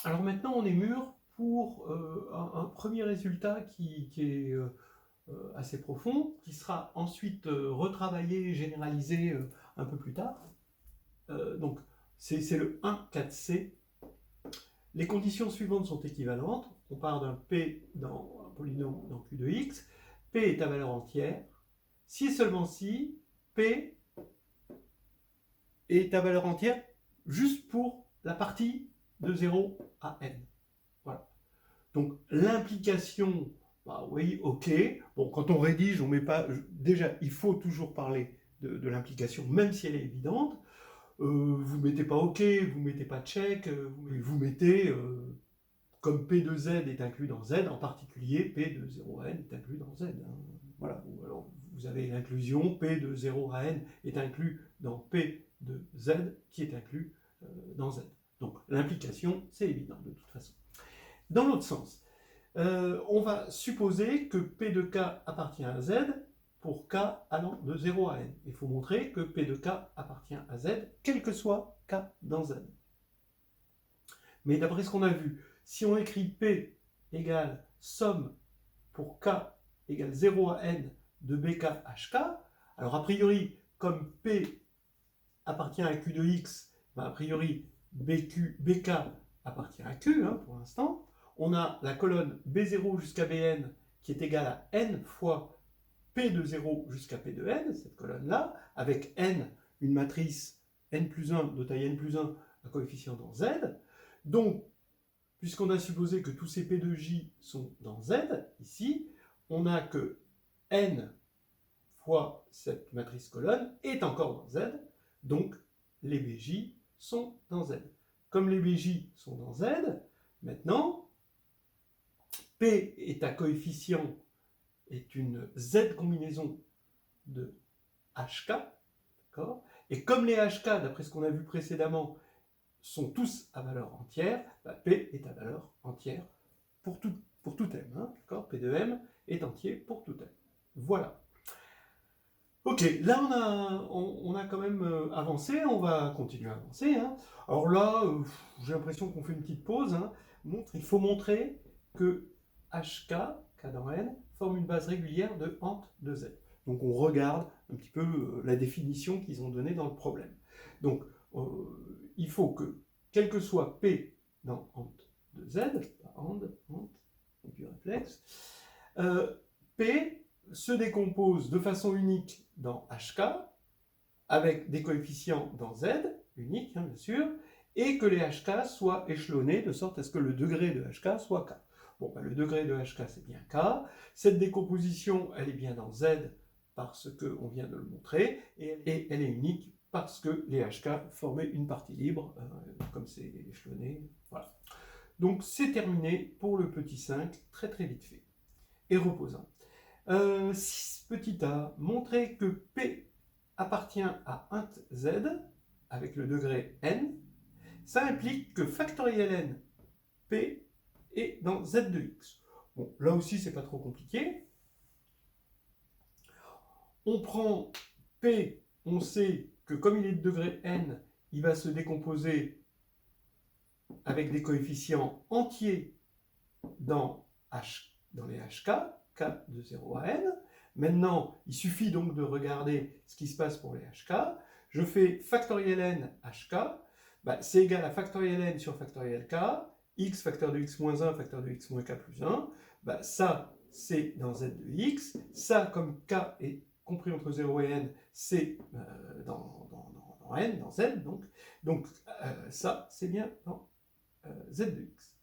Alors maintenant, on est mûr pour un premier résultat qui est assez profond, qui sera ensuite retravaillé et généralisé un peu plus tard. Donc, c'est le 1, 4C. Les conditions suivantes sont équivalentes. On part d'un P dans un polynôme dans Q de X. P est à valeur entière. Si et seulement si P est à valeur entière juste pour la partie de 0 à n. Voilà. Donc l'implication, bah oui, ok. Bon, quand on rédige, on met pas. Déjà, il faut toujours parler de l'implication, même si elle est évidente. Vous mettez pas ok, vous mettez pas check, vous mettez comme P de Z est inclus dans Z, en particulier P de 0 à n est inclus dans Z. Hein. Voilà. Ou alors vous avez l'inclusion, P de 0 à n est inclus dans P de Z qui est inclus dans Z. Donc l'implication, c'est évident de toute façon. Dans l'autre sens, on va supposer que P de K appartient à Z pour K allant de 0 à N. Il faut montrer que P de K appartient à Z, quel que soit K dans Z. Mais d'après ce qu'on a vu, si on écrit P égale somme pour K égale 0 à N de BK HK, alors a priori, comme P appartient à Q de X, ben a priori BK appartient à Q hein, pour l'instant. On a la colonne B0 jusqu'à Bn qui est égale à n fois P de 0 jusqu'à P de n, cette colonne-là, avec n, une matrice n plus 1 de taille n plus 1, un coefficient dans Z. Donc, puisqu'on a supposé que tous ces P de J sont dans Z, ici, on a que n fois cette matrice colonne est encore dans Z, donc les BJ sont dans Z. Comme les BJ sont dans Z, maintenant, P est un coefficient, est une Z combinaison de HK, d'accord? Et comme les HK, d'après ce qu'on a vu précédemment, sont tous à valeur entière, bah, P est à valeur entière pour tout M, hein, d'accord? P de M est entier pour tout M. Voilà. Ok, là on a quand même avancé, on va continuer à avancer. Hein. Alors là, j'ai l'impression qu'on fait une petite pause. Hein. Il faut montrer que HK, K dans N, forme une base régulière de Ant de Z. Donc on regarde un petit peu la définition qu'ils ont donnée dans le problème. Donc il faut que, quel que soit P dans Ant de Z, Ant, du réflexe, P se décompose de façon unique dans HK, avec des coefficients dans Z, uniques hein, bien sûr, et que les HK soient échelonnés de sorte à ce que le degré de HK soit K. Bon, ben, le degré de HK c'est bien K, cette décomposition elle est bien dans Z parce qu'on vient de le montrer, et elle est unique parce que les HK formaient une partie libre, comme c'est échelonné, voilà. Donc c'est terminé pour le petit 5, très très vite fait, et reposant. 6 petit a, montrer que P appartient à int Z avec le degré n, ça implique que factoriel n P est dans Z de X. Bon, là aussi, c'est pas trop compliqué. On prend P, on sait que comme il est de degré n, il va se décomposer avec des coefficients entiers dans les HK, K de 0 à n. Maintenant, il suffit donc de regarder ce qui se passe pour les HK. Je fais factoriel n HK, bah, c'est égal à factoriel n sur factoriel k, x facteur de x moins 1, facteur de x moins k plus 1. Bah, ça, c'est dans z de x. Ça, comme k est compris entre 0 et n, c'est dans n, dans z. Donc ça, c'est bien dans z de x.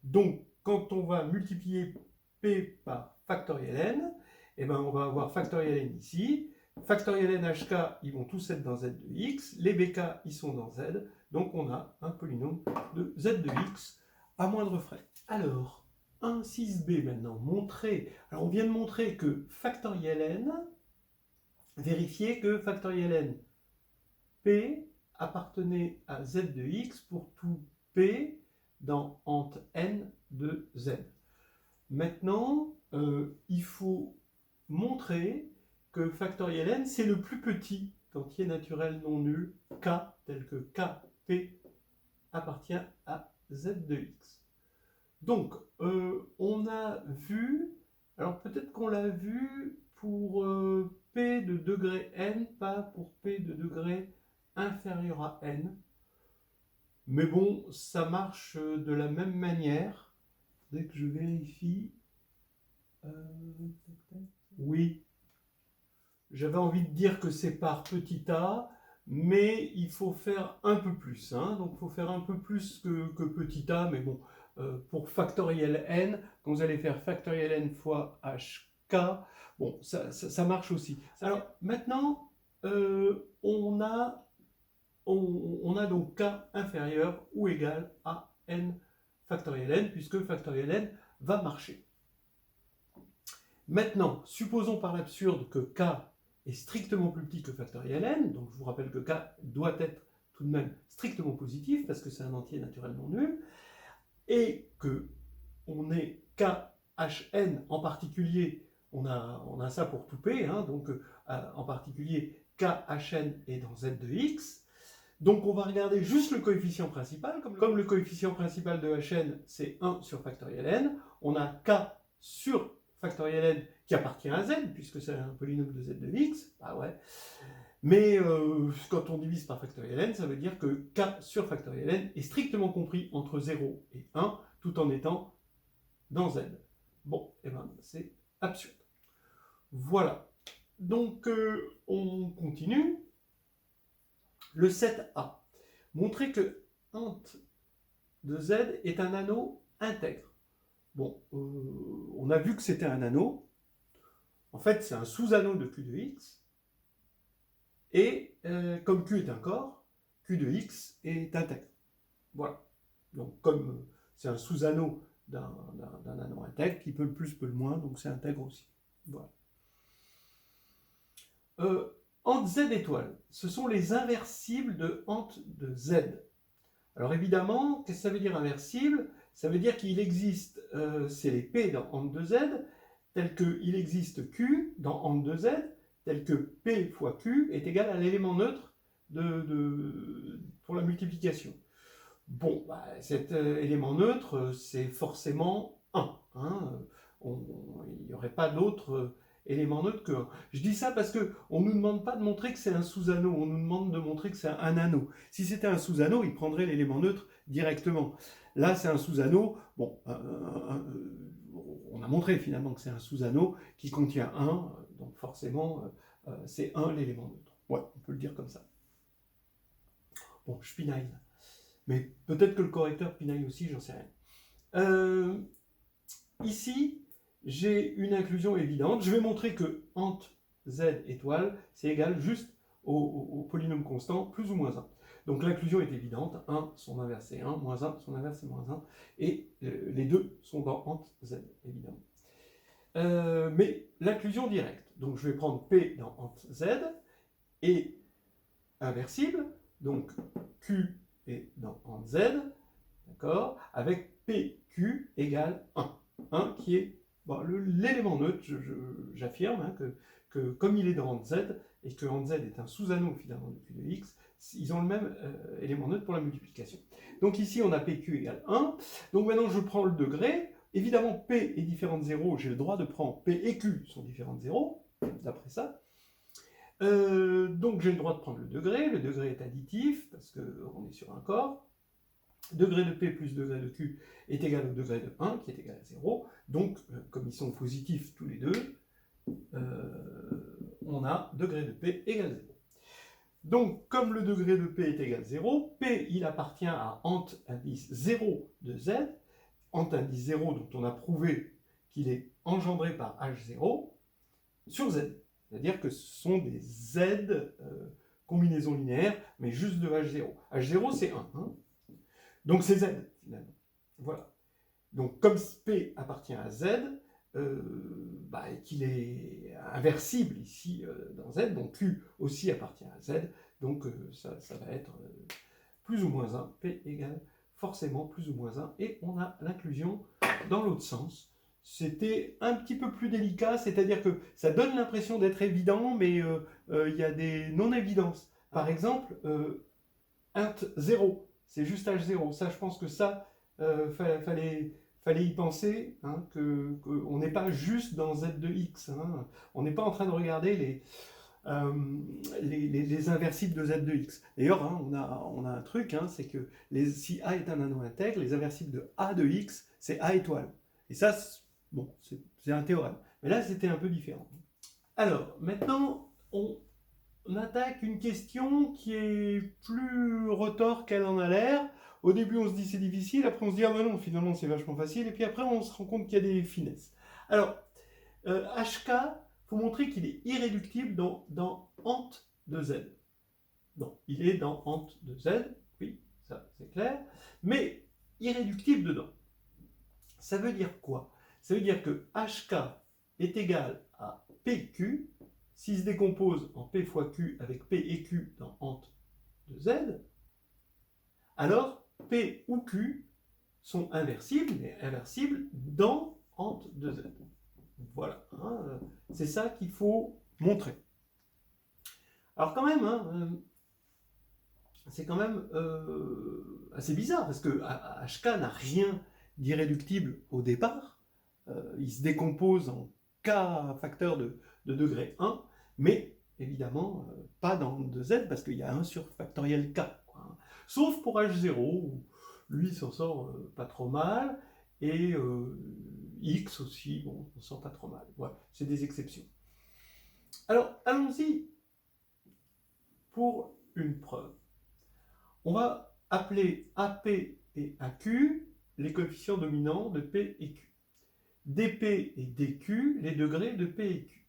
Donc, quand on va multiplier P par factoriel n, eh ben, on va avoir factoriel n ici. Factoriel n hk, ils vont tous être dans z de x. Les bk, ils sont dans z. Donc, on a un polynôme de z de x à moindre frais. Alors, 1, 6b maintenant, montrer. Alors, on vient de montrer que factoriel n, vérifier que factoriel n p appartenait à z de x pour tout p dans ant n de z. Maintenant, il faut montrer que factoriel n, c'est le plus petit entier naturel non nul k, tel que kp appartient à z de x. Donc, on a vu, alors peut-être qu'on l'a vu pour p de degré n, pas pour p de degré inférieur à n. Mais bon, ça marche de la même manière. Dès que je vérifie... oui, j'avais envie de dire que c'est par petit a, mais il faut faire un peu plus. Hein. Donc il faut faire un peu plus que petit a, mais bon, pour factoriel n, quand vous allez faire factoriel n fois hk, bon, ça marche aussi. Alors maintenant, on a donc k inférieur ou égal à n factoriel n, puisque factoriel n va marcher. Maintenant, supposons par l'absurde que k est strictement plus petit que factoriel n, donc je vous rappelle que k doit être tout de même strictement positif, parce que c'est un entier naturellement nul, et que on ait khn en particulier, on a ça pour tout p, hein, donc en particulier khn est dans z de x. Donc on va regarder juste le coefficient principal, comme le coefficient principal de hn c'est 1 sur factoriel n, on a k sur factoriel n qui appartient à z, puisque c'est un polynôme de z de x, bah ouais. Mais quand on divise par factoriel n, ça veut dire que k sur factoriel n est strictement compris entre 0 et 1, tout en étant dans z. Bon, et ben c'est absurde. Voilà. Donc on continue. Le 7a. Montrer que int de z est un anneau intègre. Bon, on a vu que c'était un anneau. En fait, c'est un sous-anneau de Q de x. Et comme Q est un corps, Q de x est intègre. Voilà. Donc, comme c'est un sous-anneau d'un anneau intègre, qui peut le plus, peut le moins, donc c'est intègre aussi. Voilà. Ant z étoile, ce sont les inversibles de ant de z. Alors évidemment, qu'est-ce que ça veut dire inversible? Ça veut dire qu'il existe, c'est les p dans ant de z, tel qu'il existe q dans ant de z, tel que p fois q est égal à l'élément neutre pour la multiplication. Bon, bah, cet élément neutre, c'est forcément 1. Hein. Il n'y aurait pas d'autre élément neutre que 1. Je dis ça parce qu'on ne nous demande pas de montrer que c'est un sous-anneau, on nous demande de montrer que c'est un anneau. Si c'était un sous-anneau, il prendrait l'élément neutre directement. Là, c'est un sous-anneau, bon, on a montré finalement que c'est un sous-anneau qui contient 1, donc forcément, c'est 1 l'élément neutre. Ouais, on peut le dire comme ça. Bon, je pinaille. Mais peut-être que le correcteur pinaille aussi, j'en sais rien. Ici, j'ai une inclusion évidente. Je vais montrer que ant z étoile, c'est égal juste au polynôme constant, plus ou moins 1. Donc l'inclusion est évidente. 1, son inverse c'est 1, moins 1, son inverse c'est moins 1. Et les deux sont dans ant z, évidemment. Mais l'inclusion directe. Donc je vais prendre P dans ant z et inversible. Donc Q est dans ant z, d'accord, avec PQ égale 1. 1 qui est bon, l'élément neutre, j'affirme hein, que comme il est dans ant z, et que ant z est un sous-anneau finalement de Q de x, ils ont le même élément neutre pour la multiplication. Donc ici on a PQ égale 1, donc maintenant je prends le degré, évidemment P est différent de 0, j'ai le droit de prendre P et Q sont différents de 0, d'après ça. Donc j'ai le droit de prendre le degré est additif, parce qu'on est sur un corps. Degré de P plus degré de Q est égal au degré de 1, qui est égal à 0. Donc, comme ils sont positifs tous les deux, on a degré de P égale 0. Donc, comme le degré de P est égal à 0, P, il appartient à ant indice 0 de Z, ant indice 0 dont on a prouvé qu'il est engendré par H0 sur Z. C'est-à-dire que ce sont des Z combinaisons linéaires, mais juste de H0. H0, c'est 1. Hein. Donc c'est Z, finalement. Voilà. Donc comme P appartient à Z, et qu'il est inversible ici dans Z, donc Q aussi appartient à Z, donc ça va être plus ou moins 1, P égale forcément plus ou moins 1, et on a l'inclusion dans l'autre sens. C'était un petit peu plus délicat, c'est-à-dire que ça donne l'impression d'être évident, mais il y a des non-évidences. Par exemple, int 0, c'est juste H0. Ça, je pense que ça, fallait y penser, hein, qu'on n'est pas juste dans z de x. Hein. On n'est pas en train de regarder les inversibles de z de x. D'ailleurs, hein, on a un truc, hein, c'est que si a est un anneau intègre, les inversibles de a de x, c'est a étoile. Et ça, bon, c'est un théorème. Mais là, c'était un peu différent. Alors, maintenant, on attaque une question qui est plus retors qu'elle en a l'air. Au début, on se dit c'est difficile, après on se dit ah ben non, finalement c'est vachement facile, et puis après on se rend compte qu'il y a des finesses. Alors, HK, il faut montrer qu'il est irréductible dans ant de Z. Non, il est dans ant de Z, oui, ça c'est clair, mais irréductible dedans. Ça veut dire quoi? Ça veut dire que HK est égal à PQ, s'il se décompose en P fois Q avec P et Q dans ant de Z, alors P ou Q sont inversibles, mais inversibles dans ant de Z. Voilà, hein, c'est ça qu'il faut montrer. Alors quand même, hein, c'est quand même assez bizarre, parce que HK n'a rien d'irréductible au départ. Il se décompose en K facteur de degré 1, mais évidemment pas dans 2Z, parce qu'il y a 1 sur factoriel K. Quoi, hein. Sauf pour H0, où lui s'en sort pas trop mal, et X aussi, bon, on s'en sort pas trop mal. Voilà, c'est des exceptions. Alors, allons-y pour une preuve. On va appeler AP et AQ les coefficients dominants de P et Q. dP et dQ, les degrés de P et Q.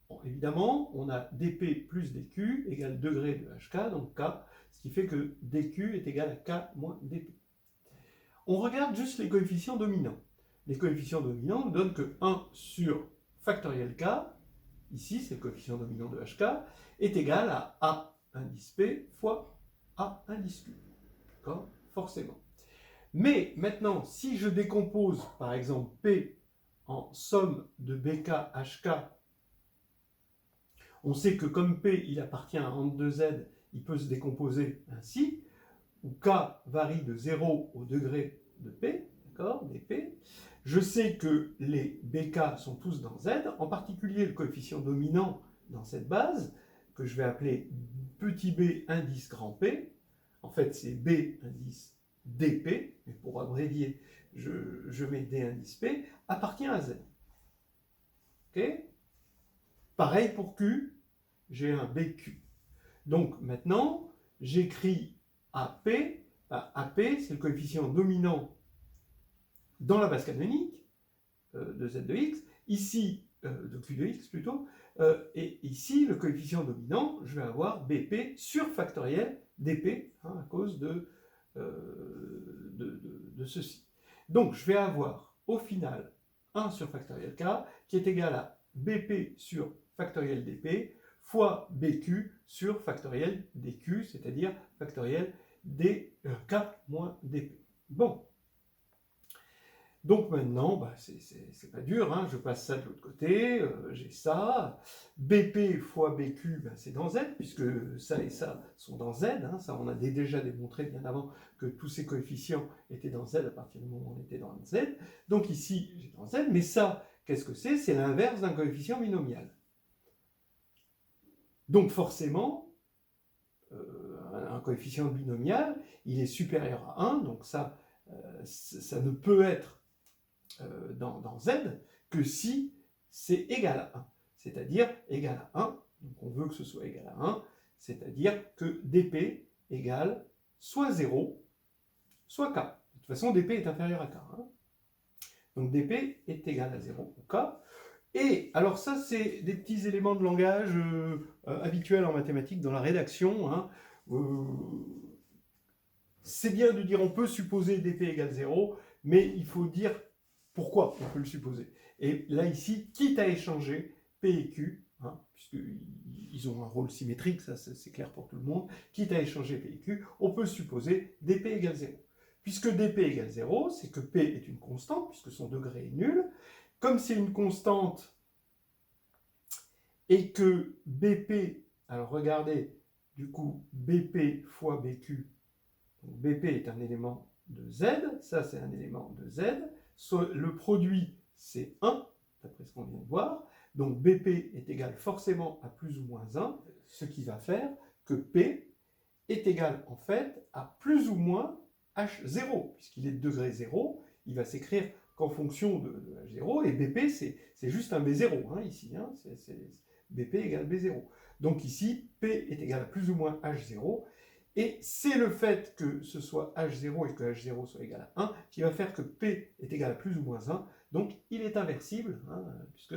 Bon, évidemment, on a dP plus dQ égale degré de HK, donc K, ce qui fait que dQ est égal à K moins dP. On regarde juste les coefficients dominants. Les coefficients dominants nous donnent que 1 sur factoriel K, ici c'est le coefficient dominant de HK, est égal à A indice P fois A indice Q. D'accord? Forcément. Mais maintenant, si je décompose par exemple P en somme de BK HK, on sait que comme P il appartient à ant de Z, il peut se décomposer ainsi, où K varie de 0 au degré de P, d'accord, dP. Je sais que les BK sont tous dans Z, en particulier le coefficient dominant dans cette base, que je vais appeler petit b indice grand P. En fait, c'est B indice dP, mais pour abrévier, je mets D indice P, appartient à Z. Okay. Pareil pour Q, j'ai un BQ. Donc maintenant, j'écris AP. AP, c'est le coefficient dominant dans la base canonique de Z de X. Ici, de Q de X plutôt. Et ici, le coefficient dominant, je vais avoir BP sur factoriel dP, hein, à cause de ceci. Donc, je vais avoir au final 1 sur factoriel K qui est égal à BP sur factoriel dP fois BQ sur factoriel dQ, c'est-à-dire factoriel dK moins dP. Bon. Donc maintenant, bah, c'est pas dur, hein, je passe ça de l'autre côté, j'ai ça. BP fois BQ, bah, c'est dans Z, puisque ça et ça sont dans Z. Hein, ça, on a déjà démontré bien avant que tous ces coefficients étaient dans Z à partir du moment où on était dans Z. Donc ici, j'ai dans Z, mais ça, qu'est-ce que c'est? C'est l'inverse d'un coefficient binomial. Donc forcément, un coefficient binomial, il est supérieur à 1, donc ça ne peut être dans Z que si c'est égal à 1, c'est-à-dire égal à 1, donc on veut que ce soit égal à 1, c'est-à-dire que dP égale soit 0, soit K. De toute façon, dP est inférieur à K. Hein. Donc dP est égal à 0 ou K. Et alors ça, c'est des petits éléments de langage habituels en mathématiques dans la rédaction. Hein. C'est bien de dire on peut supposer dP égale 0, mais il faut dire pourquoi on peut le supposer. Et là, ici, quitte à échanger P et Q, hein, puisqu'ils ont un rôle symétrique, ça c'est clair pour tout le monde, quitte à échanger P et Q, on peut supposer dP égale 0. Puisque dP égale 0, c'est que P est une constante, puisque son degré est nul. Comme c'est une constante et que BP, alors regardez, du coup, BP fois BQ, donc BP est un élément de Z, ça c'est un élément de Z, le produit c'est 1, d'après ce qu'on vient de voir, donc BP est égal forcément à plus ou moins 1, ce qui va faire que P est égal en fait à plus ou moins H0, puisqu'il est de degré 0, il va s'écrire qu'en fonction de H0, et BP c'est juste un B0 hein, ici, hein, BP égale B0. Donc ici, P est égal à plus ou moins H0, et c'est le fait que ce soit H0 et que H0 soit égal à 1 qui va faire que P est égal à plus ou moins 1, donc il est inversible, hein, puisque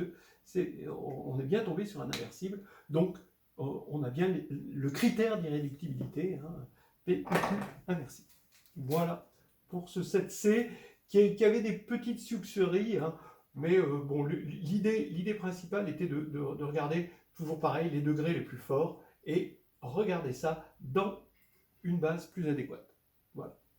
on est bien tombé sur un inversible, donc on a bien le critère d'irréductibilité, hein, P inversible. Voilà pour ce 7C qui avait des petites sucreries, hein, mais bon, l'idée principale était de regarder toujours pareil les degrés les plus forts et regarder ça dans une base plus adéquate.